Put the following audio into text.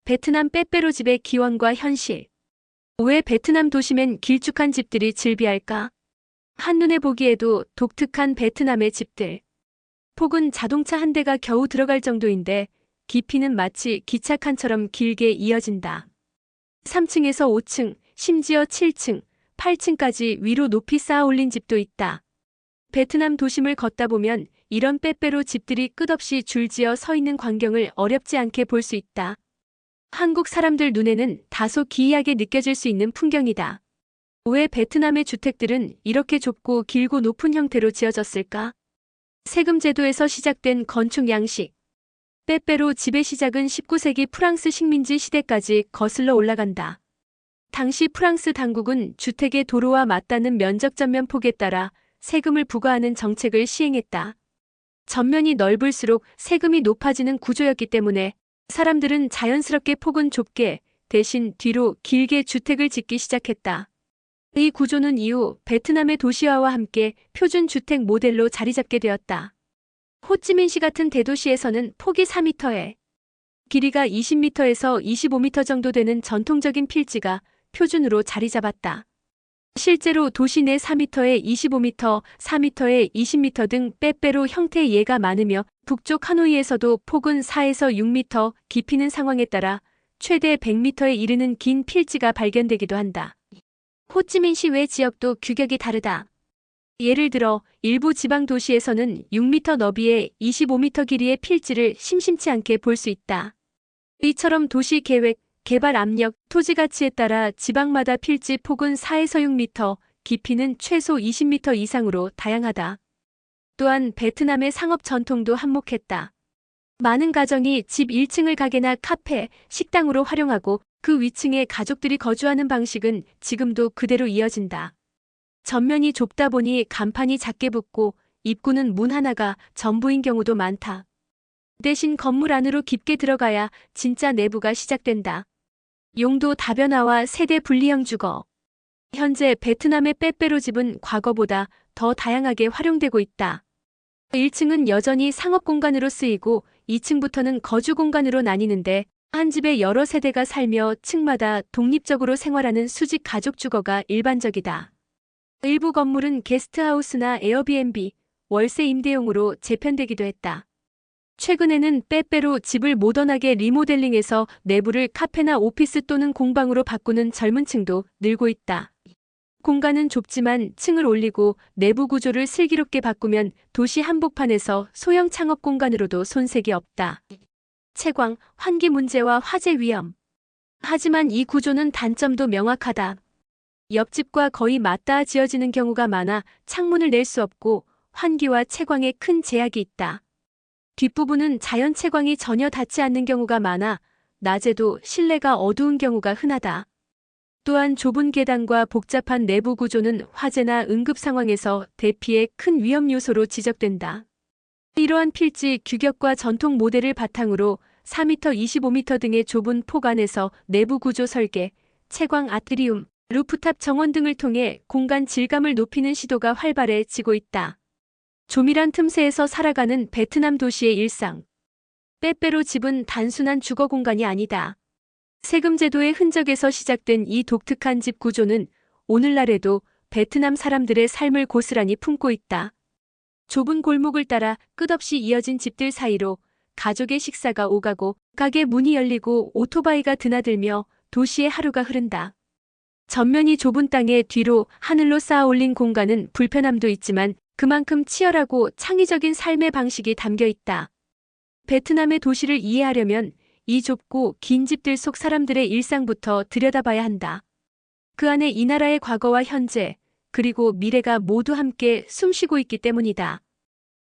베트남 빼빼로 집의 기원과 현실. 왜 베트남 도심엔 길쭉한 집들이 즐비할까? 한눈에 보기에도 독특한 베트남의 집들. 폭은 자동차 한 대가 겨우 들어갈 정도인데 깊이는 마치 기차칸처럼 길게 이어진다. 3층에서 5층, 심지어 7층, 8층까지 위로 높이 쌓아 올린 집도 있다. 베트남 도심을 걷다 보면 이런 빼빼로 집들이 끝없이 줄지어 서 있는 광경을 어렵지 않게 볼 수 있다. 한국 사람들 눈에는 다소 기이하게 느껴질 수 있는 풍경이다. 왜 베트남의 주택들은 이렇게 좁고 길고 높은 형태로 지어졌을까? 세금 제도에서 시작된 건축 양식. 빼빼로 집의 시작은 19세기 프랑스 식민지 시대까지 거슬러 올라간다. 당시 프랑스 당국은 주택의 도로와 맞닿는 면적 전면 폭에 따라 세금을 부과하는 정책을 시행했다. 전면이 넓을수록 세금이 높아지는 구조였기 때문에 사람들은 자연스럽게 폭은 좁게 대신 뒤로 길게 주택을 짓기 시작했다. 이 구조는 이후 베트남의 도시화와 함께 표준 주택 모델로 자리 잡게 되었다. 호찌민시 같은 대도시에서는 폭이 4m에 길이가 20m에서 25m 정도 되는 전통적인 필지가 표준으로 자리 잡았다. 실제로 도시 내 4m에 25m, 4m에 20m 등 빼빼로 형태의 예가 많으며 북쪽 하노이에서도 폭은 4에서 6m, 깊이는 상황에 따라 최대 100m에 이르는 긴 필지가 발견되기도 한다. 호찌민시 외 지역도 규격이 다르다. 예를 들어 일부 지방 도시에서는 6m 너비에 25m 길이의 필지를 심심치 않게 볼 수 있다. 이처럼 도시 계획, 개발 압력, 토지 가치에 따라 지방마다 필지 폭은 4에서 6m, 깊이는 최소 20m 이상으로 다양하다. 또한 베트남의 상업 전통도 한몫했다. 많은 가정이 집 1층을 가게나 카페, 식당으로 활용하고 그 위층에 가족들이 거주하는 방식은 지금도 그대로 이어진다. 전면이 좁다 보니 간판이 작게 붙고 입구는 문 하나가 전부인 경우도 많다. 대신 건물 안으로 깊게 들어가야 진짜 내부가 시작된다. 용도 다변화와 세대 분리형 주거. 현재 베트남의 빼빼로 집은 과거보다 더 다양하게 활용되고 있다. 1층은 여전히 상업 공간으로 쓰이고 2층부터는 거주 공간으로 나뉘는데 한 집에 여러 세대가 살며 층마다 독립적으로 생활하는 수직 가족 주거가 일반적이다. 일부 건물은 게스트하우스나 에어비앤비, 월세 임대용으로 재편되기도 했다. 최근에는 빼빼로 집을 모던하게 리모델링해서 내부를 카페나 오피스 또는 공방으로 바꾸는 젊은 층도 늘고 있다. 공간은 좁지만 층을 올리고 내부 구조를 슬기롭게 바꾸면 도시 한복판에서 소형 창업 공간으로도 손색이 없다. 채광, 환기 문제와 화재 위험. 하지만 이 구조는 단점도 명확하다. 옆집과 거의 맞닿아 지어지는 경우가 많아 창문을 낼 수 없고 환기와 채광에 큰 제약이 있다. 뒷부분은 자연 채광이 전혀 닿지 않는 경우가 많아 낮에도 실내가 어두운 경우가 흔하다. 또한 좁은 계단과 복잡한 내부 구조는 화재나 응급 상황에서 대피에 큰 위험 요소로 지적된다. 이러한 필지 규격과 전통 모델을 바탕으로 4m, 25m 등의 좁은 폭 안에서 내부 구조 설계, 채광 아트리움, 루프탑 정원 등을 통해 공간 질감을 높이는 시도가 활발해지고 있다. 조밀한 틈새에서 살아가는 베트남 도시의 일상. 빼빼로 집은 단순한 주거 공간이 아니다. 세금 제도의 흔적에서 시작된 이 독특한 집 구조는 오늘날에도 베트남 사람들의 삶을 고스란히 품고 있다. 좁은 골목을 따라 끝없이 이어진 집들 사이로 가족의 식사가 오가고 가게 문이 열리고 오토바이가 드나들며 도시의 하루가 흐른다. 전면이 좁은 땅에 뒤로 하늘로 쌓아 올린 공간은 불편함도 있지만 그만큼 치열하고 창의적인 삶의 방식이 담겨 있다. 베트남의 도시를 이해하려면 이 좁고 긴 집들 속 사람들의 일상부터 들여다봐야 한다. 그 안에 이 나라의 과거와 현재, 그리고 미래가 모두 함께 숨쉬고 있기 때문이다.